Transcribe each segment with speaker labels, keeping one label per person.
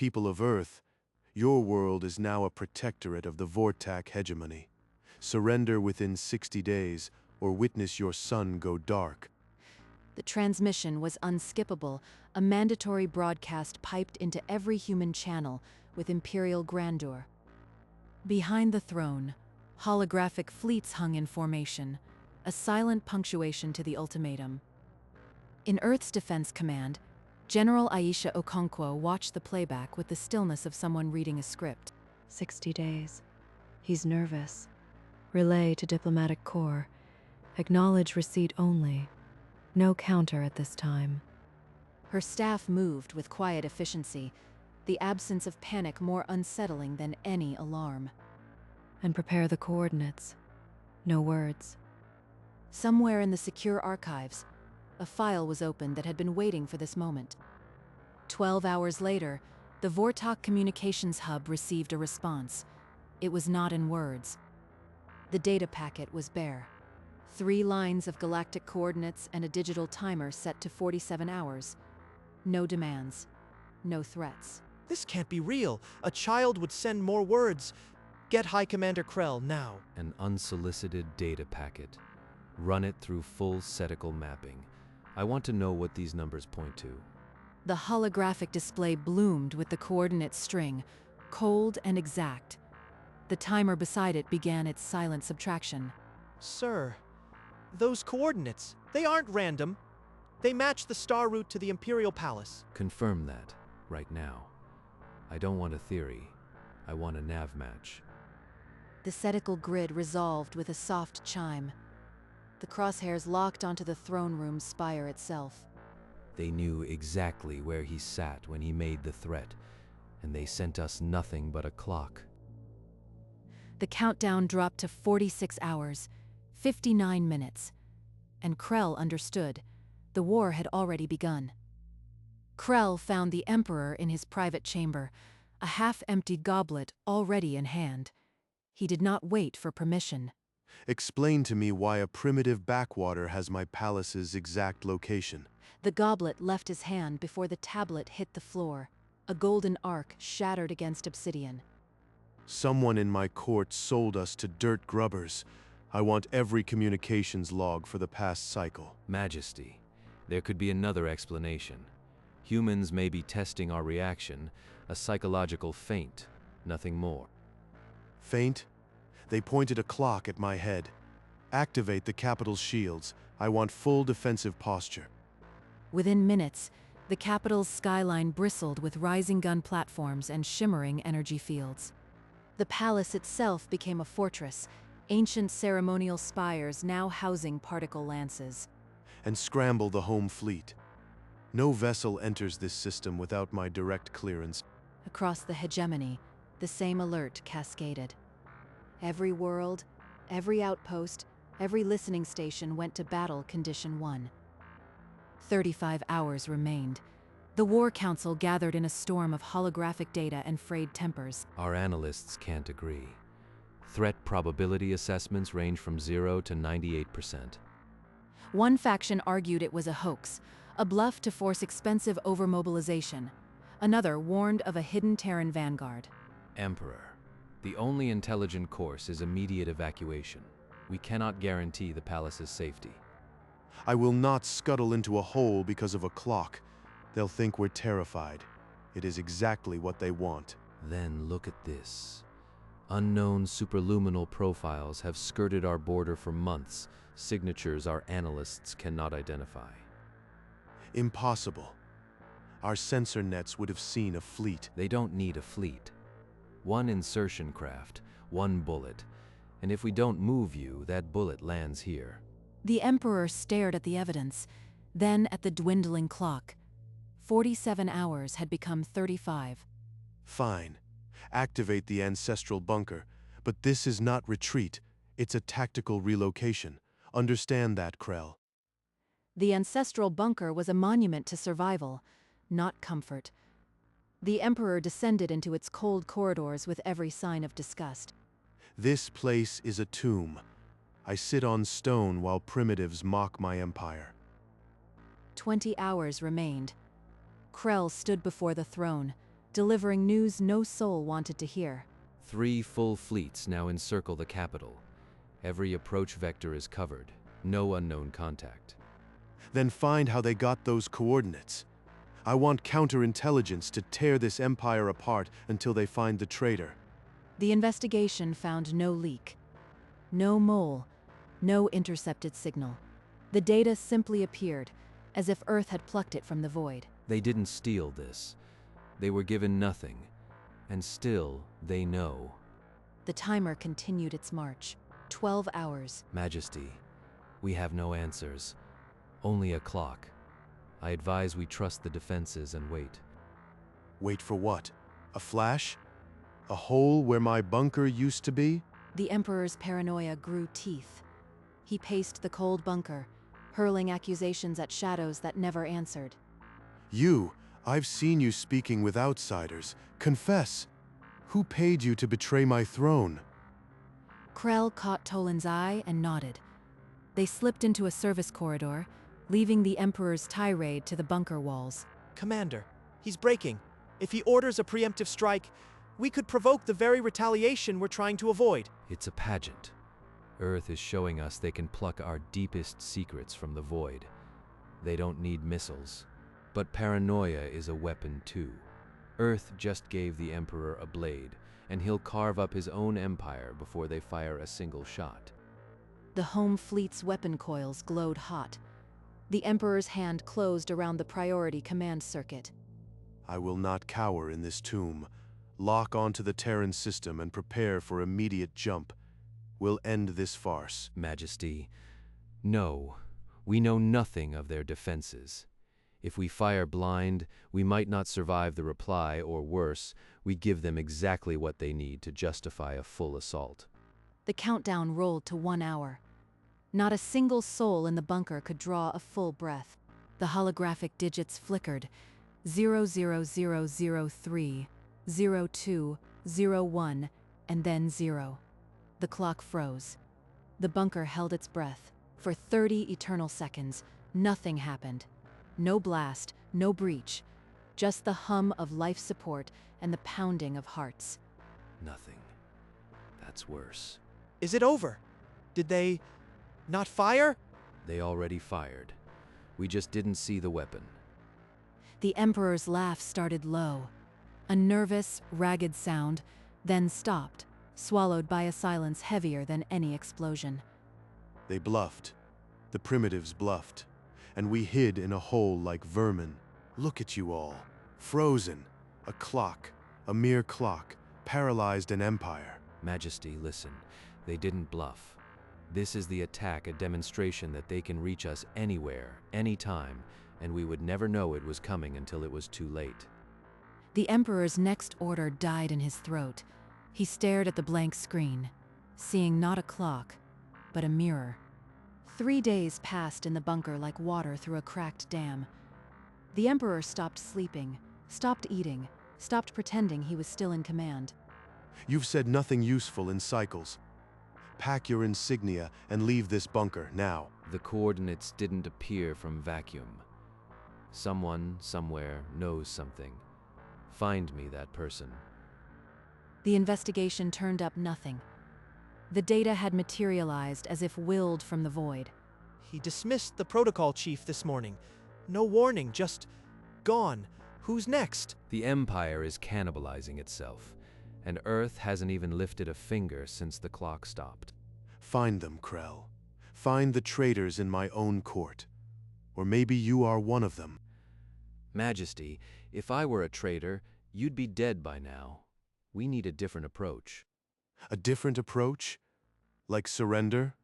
Speaker 1: people of Earth, your world is now a protectorate of the Vortak hegemony. Surrender within 60 days, or witness your sun go dark.
Speaker 2: The transmission was unskippable, a mandatory broadcast piped into every human channel with imperial grandeur. Behind the throne, holographic fleets hung in formation, a silent punctuation to the ultimatum. In Earth's Defense Command, General Aisha Okonkwo watched the playback with the stillness of someone reading a script.
Speaker 3: 60 days. He's nervous. Relay to Diplomatic Corps. Acknowledge receipt only. No counter at this time.
Speaker 2: Her staff moved with quiet efficiency, the absence of panic more unsettling than any alarm.
Speaker 3: And prepare the coordinates. No words.
Speaker 2: Somewhere in the secure archives, a file was opened that had been waiting for this moment. 12 hours later, the Vortak Communications Hub received a response. It was not in words. The data packet was bare. 3 lines of galactic coordinates and a digital timer set to 47 hours. No demands. No threats.
Speaker 4: This can't be real. A child would send more words. Get High Commander Krell now.
Speaker 5: An unsolicited data packet. Run it through full setical mapping. I want to know what these numbers point to.
Speaker 2: The holographic display bloomed with the coordinate string, cold and exact. The timer beside it began its silent subtraction.
Speaker 4: Sir, those coordinates, they aren't random. They match the star route to the Imperial Palace.
Speaker 5: Confirm that, right now. I don't want a theory. I want a nav match.
Speaker 2: The setical grid resolved with a soft chime. The crosshairs locked onto the throne room's spire itself.
Speaker 5: They knew exactly where he sat when he made the threat, and they sent us nothing but a clock.
Speaker 2: The countdown dropped to 46 hours, 59 minutes, and Krell understood. The war had already begun. Krell found the Emperor in his private chamber, a half-empty goblet already in hand. He did not wait for permission.
Speaker 1: Explain to me why a primitive backwater has my palace's exact location.
Speaker 2: The goblet left his hand before the tablet hit the floor, a golden arc shattered against obsidian.
Speaker 1: Someone in my court sold us to dirt grubbers. I want every communications log for the past cycle.
Speaker 5: Majesty, there could be another explanation. Humans may be testing our reaction, a psychological feint, nothing more.
Speaker 1: Feint? They pointed a clock at my head. Activate the capital's shields. I want full defensive posture.
Speaker 2: Within minutes, the capital's skyline bristled with rising gun platforms and shimmering energy fields. The palace itself became a fortress, ancient ceremonial spires now housing particle lances.
Speaker 1: And scramble the home fleet. No vessel enters this system without my direct clearance.
Speaker 2: Across the hegemony, the same alert cascaded. Every world, every outpost, every listening station went to battle condition 1. 35 hours remained. The War Council gathered in a storm of holographic data and frayed tempers.
Speaker 5: Our analysts can't agree. Threat probability assessments range from 0 to 98%.
Speaker 2: One faction argued it was a hoax, a bluff to force expensive overmobilization. Another warned of a hidden Terran vanguard.
Speaker 5: Emperor, the only intelligent course is immediate evacuation. We cannot guarantee the palace's safety.
Speaker 1: I will not scuttle into a hole because of a clock. They'll think we're terrified. It is exactly what they want.
Speaker 5: Then look at this. Unknown superluminal profiles have skirted our border for months, signatures our analysts cannot identify.
Speaker 1: Impossible. Our sensor nets would have seen a fleet.
Speaker 5: They don't need a fleet. One insertion craft, one bullet, and if we don't move you, that bullet lands here.
Speaker 2: The Emperor stared at the evidence, then at the dwindling clock. 47 hours had become 35.
Speaker 1: Fine. Activate the ancestral bunker, but this is not retreat. It's a tactical relocation. Understand that, Krell.
Speaker 2: The ancestral bunker was a monument to survival, not comfort. The Emperor descended into its cold corridors with every sign of disgust.
Speaker 1: This place is a tomb. I sit on stone while primitives mock my empire.
Speaker 2: 20 hours remained. Krell stood before the throne, delivering news no soul wanted to hear.
Speaker 5: 3 full fleets now encircle the capital. Every approach vector is covered. No unknown contact.
Speaker 1: Then find how they got those coordinates. I want counterintelligence to tear this empire apart until they find the traitor.
Speaker 2: The investigation found no leak, no mole, no intercepted signal. The data simply appeared, as if Earth had plucked it from the void.
Speaker 5: They didn't steal this. They were given nothing. And still, they know.
Speaker 2: The timer continued its march. 12 hours.
Speaker 5: Majesty, we have no answers. Only a clock. I advise we trust the defenses and wait.
Speaker 1: Wait for what? A flash? A hole where my bunker used to be?
Speaker 2: The Emperor's paranoia grew teeth. He paced the cold bunker, hurling accusations at shadows that never answered.
Speaker 1: I've seen you speaking with outsiders. Confess. Who paid you to betray my throne?
Speaker 2: Krell caught Toland's eye and nodded. They slipped into a service corridor, leaving the Emperor's tirade to the bunker walls.
Speaker 4: Commander, he's breaking. If he orders a preemptive strike, we could provoke the very retaliation we're trying to avoid.
Speaker 5: It's a pageant. Earth is showing us they can pluck our deepest secrets from the void. They don't need missiles. But paranoia is a weapon too. Earth just gave the Emperor a blade, and he'll carve up his own empire before they fire a single shot.
Speaker 2: The home fleet's weapon coils glowed hot. The Emperor's hand closed around the priority command circuit.
Speaker 1: I will not cower in this tomb. Lock onto the Terran system and prepare for immediate jump. We'll end this farce.
Speaker 5: Majesty, no. We know nothing of their defenses. If we fire blind, we might not survive the reply, or worse, we give them exactly what they need to justify a full assault.
Speaker 2: The countdown rolled to 1 hour. Not a single soul in the bunker could draw a full breath. The holographic digits flickered. 00003, 02, 01, and then 0. The clock froze. The bunker held its breath. For 30 eternal seconds, nothing happened. No blast, no breach. Just the hum of life support and the pounding of hearts.
Speaker 5: Nothing. That's worse.
Speaker 4: Is it over? Did they not fire?
Speaker 5: They already fired. We just didn't see the weapon.
Speaker 2: The Emperor's laugh started low. A nervous, ragged sound, then stopped, swallowed by a silence heavier than any explosion.
Speaker 1: They bluffed. The primitives bluffed. And we hid in a hole like vermin. Look at you all. Frozen. A clock. A mere clock. Paralyzed an empire.
Speaker 5: Majesty, listen. They didn't bluff. This is the attack, a demonstration that they can reach us anywhere, anytime, and we would never know it was coming until it was too late.
Speaker 2: The Emperor's next order died in his throat. He stared at the blank screen, seeing not a clock, but a mirror. 3 days passed in the bunker like water through a cracked dam. The Emperor stopped sleeping, stopped eating, stopped pretending he was still in command.
Speaker 1: You've said nothing useful in cycles. Pack your insignia and leave this bunker now.
Speaker 5: The coordinates didn't appear from vacuum. Someone, somewhere, knows something. Find me that person.
Speaker 2: The investigation turned up nothing. The data had materialized as if willed from the void.
Speaker 4: He dismissed the protocol chief this morning. No warning, just gone. Who's next?
Speaker 5: The Empire is cannibalizing itself, and Earth hasn't even lifted a finger since the clock stopped.
Speaker 1: Find them, Krell. Find the traitors in my own court. Or maybe you are one of them.
Speaker 5: Majesty, if I were a traitor, you'd be dead by now. We need a different approach.
Speaker 1: A different approach? Like surrender?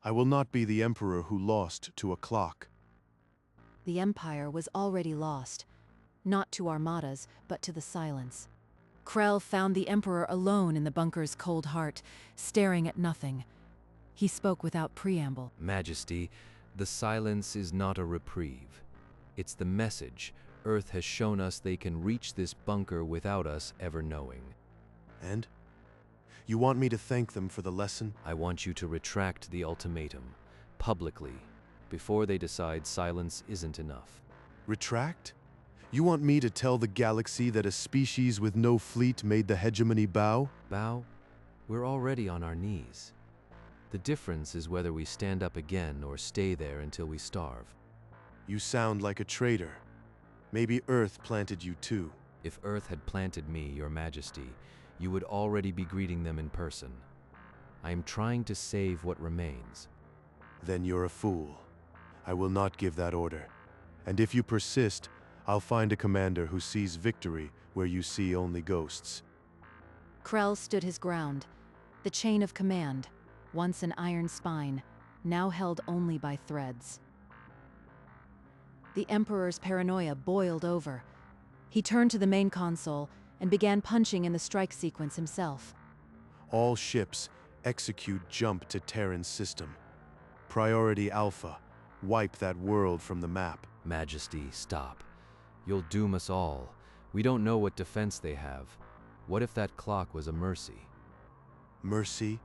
Speaker 1: I will not be the Emperor who lost to a clock.
Speaker 2: The Empire was already lost, not to armadas, but to the silence. Krell found the Emperor alone in the bunker's cold heart, staring at nothing. He spoke without preamble.
Speaker 5: Majesty, the silence is not a reprieve. It's the message. Earth has shown us they can reach this bunker without us ever knowing.
Speaker 1: And? You want me to thank them for the lesson?
Speaker 5: I want you to retract the ultimatum, publicly, before they decide silence isn't enough.
Speaker 1: Retract? You want me to tell the galaxy that a species with no fleet made the hegemony bow?
Speaker 5: Bow, we're already on our knees. The difference is whether we stand up again or stay there until we starve.
Speaker 1: You sound like a traitor. Maybe Earth planted you too.
Speaker 5: If Earth had planted me, Your Majesty, you would already be greeting them in person. I am trying to save what remains.
Speaker 1: Then you're a fool. I will not give that order. And if you persist, I'll find a commander who sees victory where you see only ghosts.
Speaker 2: Krell stood his ground. The chain of command, once an iron spine, now held only by threads. The Emperor's paranoia boiled over. He turned to the main console and began punching in the strike sequence himself.
Speaker 1: All ships, execute jump to Terran's system. Priority Alpha, wipe that world from the map.
Speaker 5: Majesty, stop. You'll doom us all. We don't know what defense they have. What if that clock was a mercy?
Speaker 1: Mercy?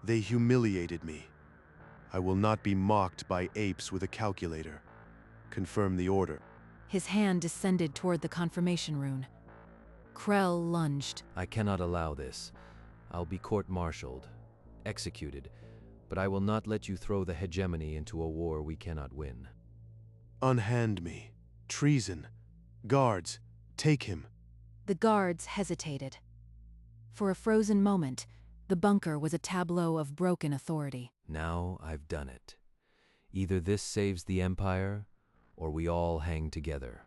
Speaker 1: They humiliated me. I will not be mocked by apes with a calculator. Confirm the order.
Speaker 2: His hand descended toward the confirmation rune. Krell lunged.
Speaker 5: I cannot allow this. I'll be court-martialed, executed, but I will not let you throw the hegemony into a war we cannot win.
Speaker 1: Unhand me. Treason. Guards, take him.
Speaker 2: The guards hesitated. For a frozen moment, the bunker was a tableau of broken authority.
Speaker 5: Now I've done it. Either this saves the Empire, or we all hang together.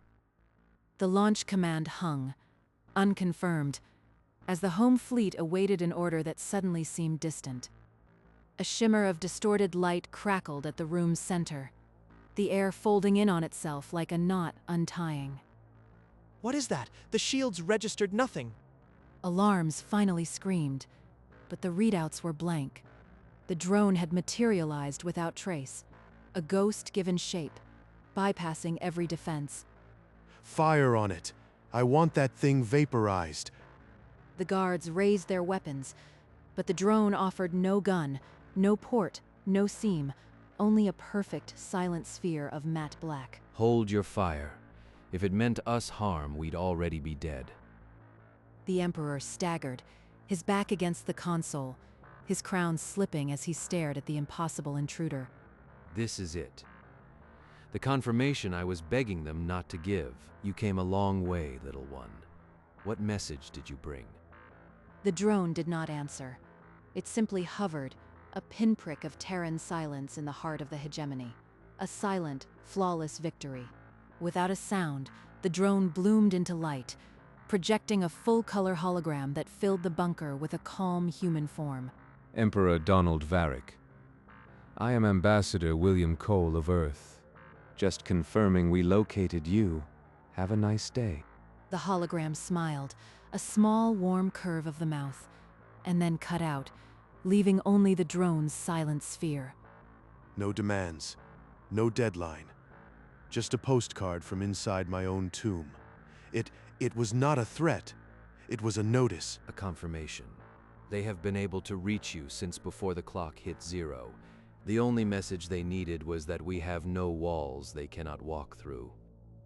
Speaker 2: The launch command hung, unconfirmed, as the home fleet awaited an order that suddenly seemed distant. A shimmer of distorted light crackled at the room's center, the air folding in on itself like a knot untying.
Speaker 4: What is that? The shields registered nothing.
Speaker 2: Alarms finally screamed, but the readouts were blank. The drone had materialized without trace, a ghost given shape, bypassing every defense.
Speaker 1: Fire on it. I want that thing vaporized.
Speaker 2: The guards raised their weapons, but the drone offered no gun, no port, no seam, only a perfect, silent sphere of matte black.
Speaker 5: Hold your fire. If it meant us harm, we'd already be dead.
Speaker 2: The Emperor staggered, his back against the console, his crown slipping as he stared at the impossible intruder.
Speaker 5: This is it. The confirmation I was begging them not to give. You came a long way, little one. What message did you bring?
Speaker 2: The drone did not answer. It simply hovered, a pinprick of Terran silence in the heart of the hegemony. A silent, flawless victory. Without a sound, the drone bloomed into light, projecting a full-color hologram that filled the bunker with a calm human form.
Speaker 6: Emperor Donald Varick. I am Ambassador William Cole of Earth. Just confirming we located you. Have a nice day.
Speaker 2: The hologram smiled, a small, warm curve of the mouth, and then cut out, leaving only the drone's silent sphere.
Speaker 1: No demands. No deadline. Just a postcard from inside my own tomb. It was not a threat. It was a notice.
Speaker 5: A confirmation. They have been able to reach you since before the clock hit 0. The only message they needed was that we have no walls they cannot walk through.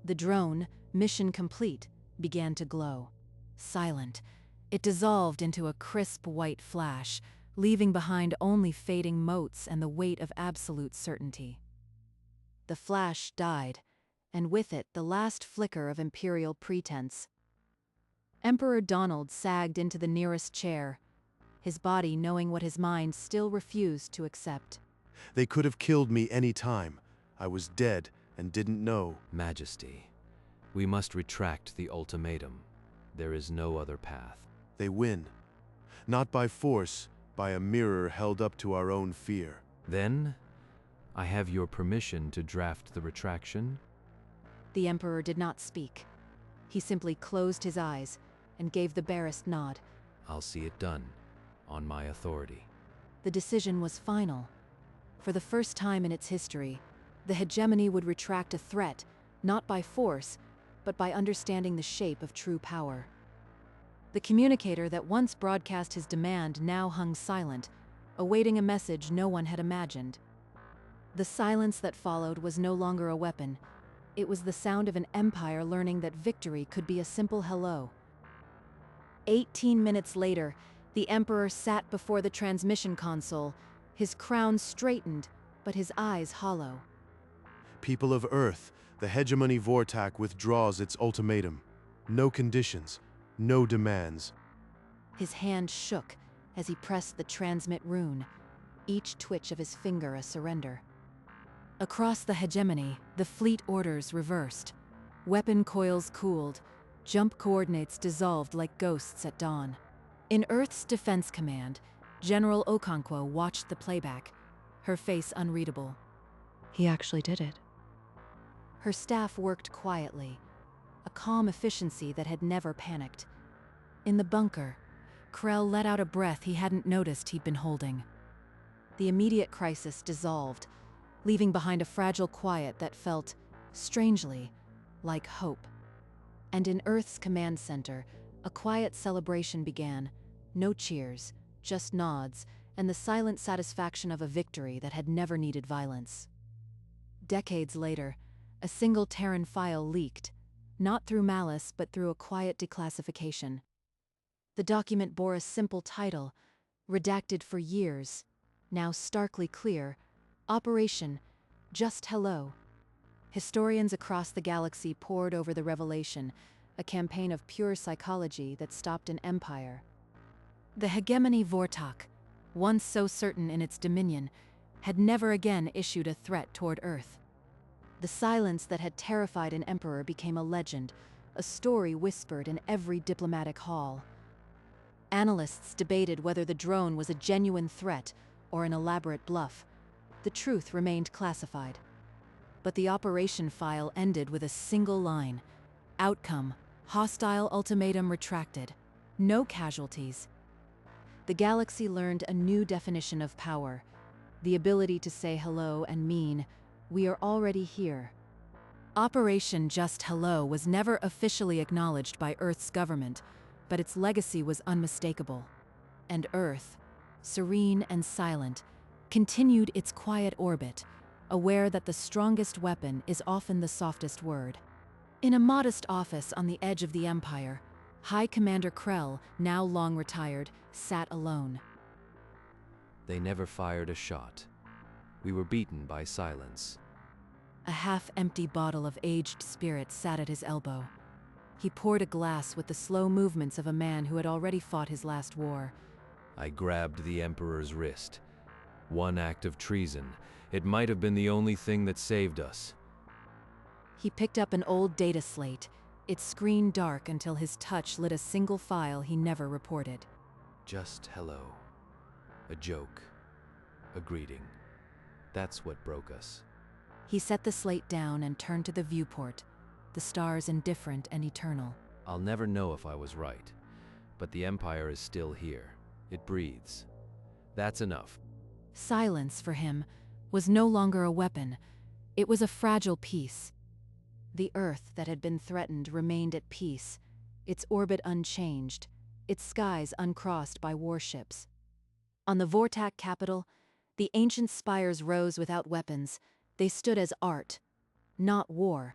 Speaker 2: The drone, mission complete, began to glow. Silent, it dissolved into a crisp white flash, leaving behind only fading motes and the weight of absolute certainty. The flash died, and with it the last flicker of imperial pretense. Emperor Donald sagged into the nearest chair, his body knowing what his mind still refused to accept.
Speaker 1: They could have killed me any time. I was dead and didn't know.
Speaker 5: Majesty, we must retract the ultimatum. There is no other path.
Speaker 1: They win. Not by force, by a mirror held up to our own fear.
Speaker 5: Then, I have your permission to draft the retraction?
Speaker 2: The Emperor did not speak. He simply closed his eyes and gave the barest nod.
Speaker 5: I'll see it done, on my authority.
Speaker 2: The decision was final. For the first time in its history, the hegemony would retract a threat, not by force, but by understanding the shape of true power. The communicator that once broadcast his demand now hung silent, awaiting a message no one had imagined. The silence that followed was no longer a weapon. It was the sound of an empire learning that victory could be a simple hello. 18 minutes later, the Emperor sat before the transmission console, his crown straightened, but his eyes hollow.
Speaker 1: People of Earth, the hegemony Vortak withdraws its ultimatum. No conditions, no demands.
Speaker 2: His hand shook as he pressed the transmit rune, each twitch of his finger a surrender. Across the hegemony, the fleet orders reversed. Weapon coils cooled, jump coordinates dissolved like ghosts at dawn. In Earth's Defense Command, General Okonkwo watched the playback, her face unreadable.
Speaker 3: He actually did it.
Speaker 2: Her staff worked quietly, a calm efficiency that had never panicked. In the bunker, Krell let out a breath he hadn't noticed he'd been holding. The immediate crisis dissolved, leaving behind a fragile quiet that felt, strangely, like hope. And in Earth's command center, a quiet celebration began. No cheers, just nods, and the silent satisfaction of a victory that had never needed violence. Decades later, a single Terran file leaked, not through malice but through a quiet declassification. The document bore a simple title, redacted for years, now starkly clear: Operation Just Hello. Historians across the galaxy pored over the revelation, a campaign of pure psychology that stopped an empire. The hegemony Vortak, once so certain in its dominion, had never again issued a threat toward Earth. The silence that had terrified an emperor became a legend, a story whispered in every diplomatic hall. Analysts debated whether the drone was a genuine threat or an elaborate bluff. The truth remained classified. But the operation file ended with a single line: outcome, hostile ultimatum retracted. No casualties. The galaxy learned a new definition of power: the ability to say hello and mean, "We are already here." Operation Just Hello was never officially acknowledged by Earth's government, but its legacy was unmistakable. And Earth, serene and silent, continued its quiet orbit, aware that the strongest weapon is often the softest word. In a modest office on the edge of the Empire, High Commander Krell, now long retired, sat alone.
Speaker 5: They never fired a shot. We were beaten by silence.
Speaker 2: A half-empty bottle of aged spirit sat at his elbow. He poured a glass with the slow movements of a man who had already fought his last war.
Speaker 5: I grabbed the Emperor's wrist. One act of treason. It might have been the only thing that saved us.
Speaker 2: He picked up an old data slate, its screen dark until his touch lit a single file he never reported.
Speaker 5: Just hello. A joke. A greeting. That's what broke us.
Speaker 2: He set the slate down and turned to the viewport, the stars indifferent and eternal.
Speaker 5: I'll never know if I was right, but the Empire is still here. It breathes. That's enough.
Speaker 2: Silence, for him, was no longer a weapon. It was a fragile peace. The Earth that had been threatened remained at peace, its orbit unchanged, its skies uncrossed by warships. On the Vortak capital, the ancient spires rose without weapons. They stood as art, not war.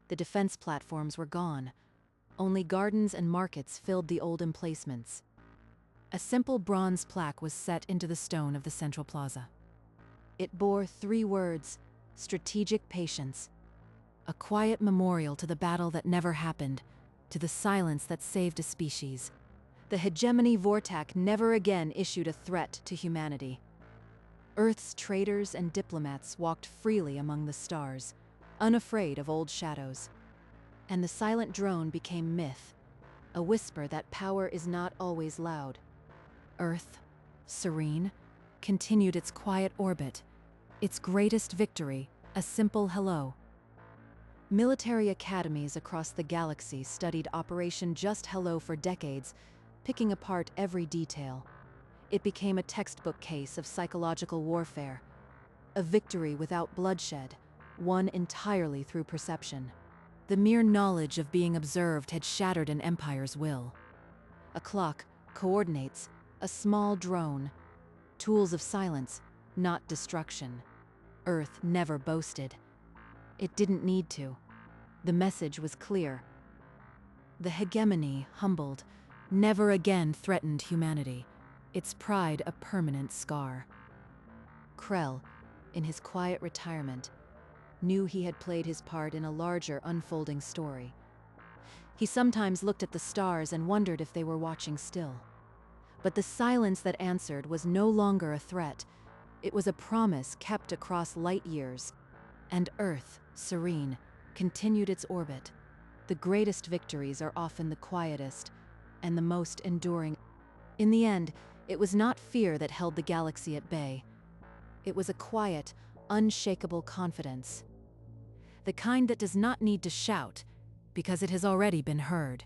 Speaker 2: The defense platforms were gone. Only gardens and markets filled the old emplacements. A simple bronze plaque was set into the stone of the central plaza. It bore 3 words: strategic patience. A quiet memorial to the battle that never happened, to the silence that saved a species. The hegemony Vortak never again issued a threat to humanity. Earth's traders and diplomats walked freely among the stars, unafraid of old shadows. And the silent drone became myth, a whisper that power is not always loud. Earth, serene, continued its quiet orbit, its greatest victory, a simple hello. Military academies across the galaxy studied Operation Just Hello for decades, picking apart every detail. It became a textbook case of psychological warfare, a victory without bloodshed, won entirely through perception. The mere knowledge of being observed had shattered an empire's will. A clock, coordinates, a small drone, tools of silence, not destruction. Earth never boasted. It didn't need to. The message was clear. The hegemony, humbled, never again threatened humanity, its pride a permanent scar. Krell, in his quiet retirement, knew he had played his part in a larger unfolding story. He sometimes looked at the stars and wondered if they were watching still. But the silence that answered was no longer a threat. It was a promise kept across light years. And Earth, serene, continued its orbit. The greatest victories are often the quietest and the most enduring. In the end, it was not fear that held the galaxy at bay. It was a quiet, unshakable confidence. The kind that does not need to shout, because it has already been heard.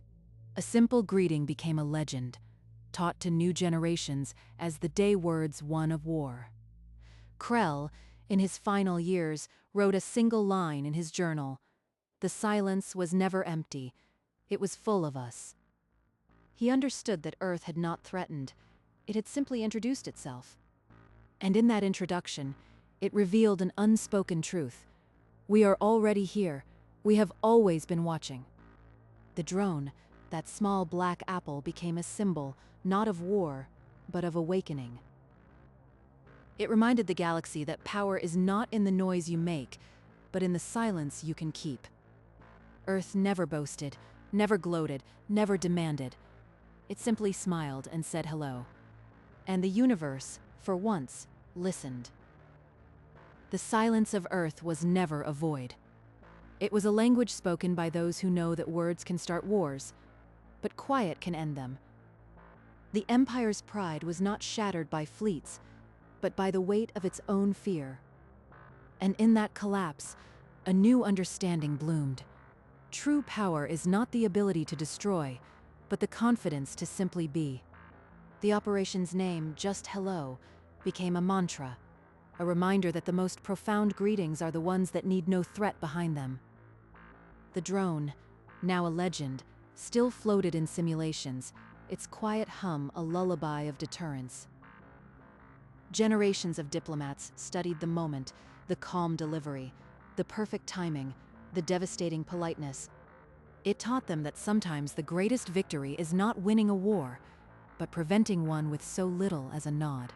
Speaker 2: A simple greeting became a legend, taught to new generations as the day words one of war. Krell, in his final years, wrote a single line in his journal. The silence was never empty. It was full of us. He understood that Earth had not threatened. It had simply introduced itself. And in that introduction, it revealed an unspoken truth. We are already here. We have always been watching. The drone, that small black apple, became a symbol, not of war, but of awakening. It reminded the galaxy that power is not in the noise you make, but in the silence you can keep. Earth never boasted, never gloated, never demanded. It simply smiled and said hello. And the universe, for once, listened. The silence of Earth was never a void. It was a language spoken by those who know that words can start wars, but quiet can end them. The Empire's pride was not shattered by fleets, but by the weight of its own fear. And in that collapse, a new understanding bloomed. True power is not the ability to destroy, but the confidence to simply be. The operation's name, Just Hello, became a mantra, a reminder that the most profound greetings are the ones that need no threat behind them. The drone, now a legend, still floated in simulations, its quiet hum a lullaby of deterrence. Generations of diplomats studied the moment, the calm delivery, the perfect timing, the devastating politeness. It taught them that sometimes the greatest victory is not winning a war, but preventing one with so little as a nod.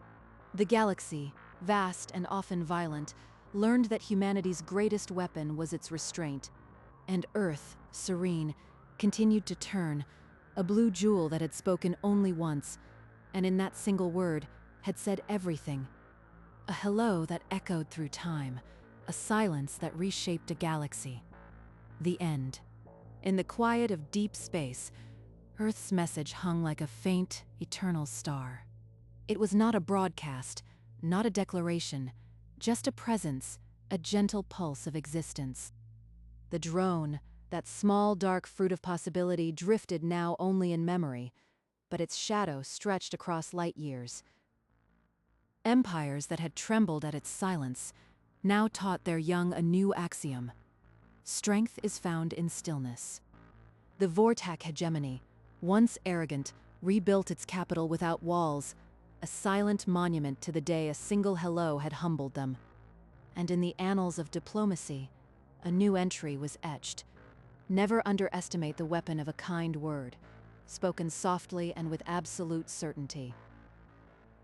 Speaker 2: The galaxy, vast and often violent, learned that humanity's greatest weapon was its restraint. And Earth, serene, continued to turn, a blue jewel that had spoken only once, and in that single word, had said everything. A hello that echoed through time, a silence that reshaped a galaxy. The end. In the quiet of deep space, Earth's message hung like a faint, eternal star. It was not a broadcast, not a declaration, just a presence, a gentle pulse of existence. The drone, that small, dark fruit of possibility, drifted now only in memory, but its shadow stretched across light years. Empires that had trembled at its silence now taught their young a new axiom. Strength is found in stillness. The Vortak hegemony, once arrogant, rebuilt its capital without walls, a silent monument to the day a single hello had humbled them. And in the annals of diplomacy, a new entry was etched. Never underestimate the weapon of a kind word, spoken softly and with absolute certainty.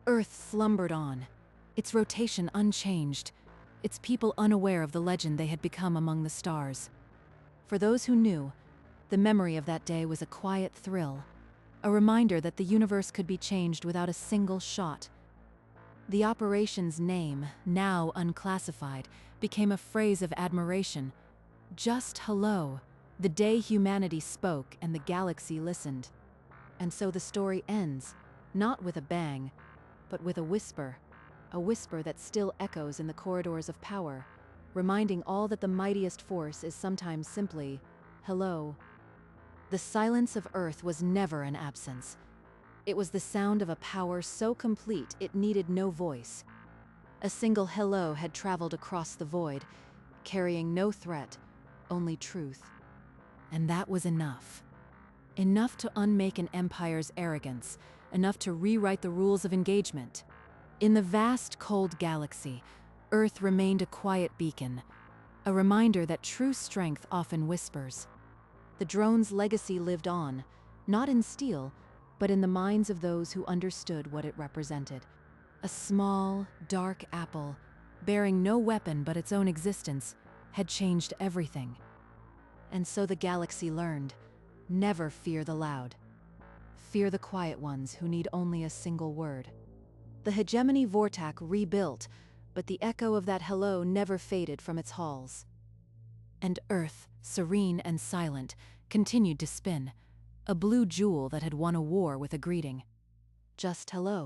Speaker 2: Earth slumbered on, its rotation unchanged, its people unaware of the legend they had become among the stars. For those who knew, the memory of that day was a quiet thrill, a reminder that the universe could be changed without a single shot. The operation's name, now unclassified, became a phrase of admiration. Just hello, the day humanity spoke and the galaxy listened. And so the story ends, not with a bang, but with a whisper that still echoes in the corridors of power, reminding all that the mightiest force is sometimes simply, hello. The silence of Earth was never an absence. It was the sound of a power so complete it needed no voice. A single hello had traveled across the void, carrying no threat, only truth. And that was enough. Enough to unmake an empire's arrogance, enough to rewrite the rules of engagement. In the vast, cold galaxy, Earth remained a quiet beacon, a reminder that true strength often whispers. The drone's legacy lived on, not in steel, but in the minds of those who understood what it represented. A small, dark apple, bearing no weapon but its own existence, had changed everything. And so the galaxy learned, never fear the loud. Fear the quiet ones who need only a single word. The hegemony Vortak rebuilt, but the echo of that hello never faded from its halls. And Earth, serene and silent, continued to spin, a blue jewel that had won a war with a greeting. Just hello.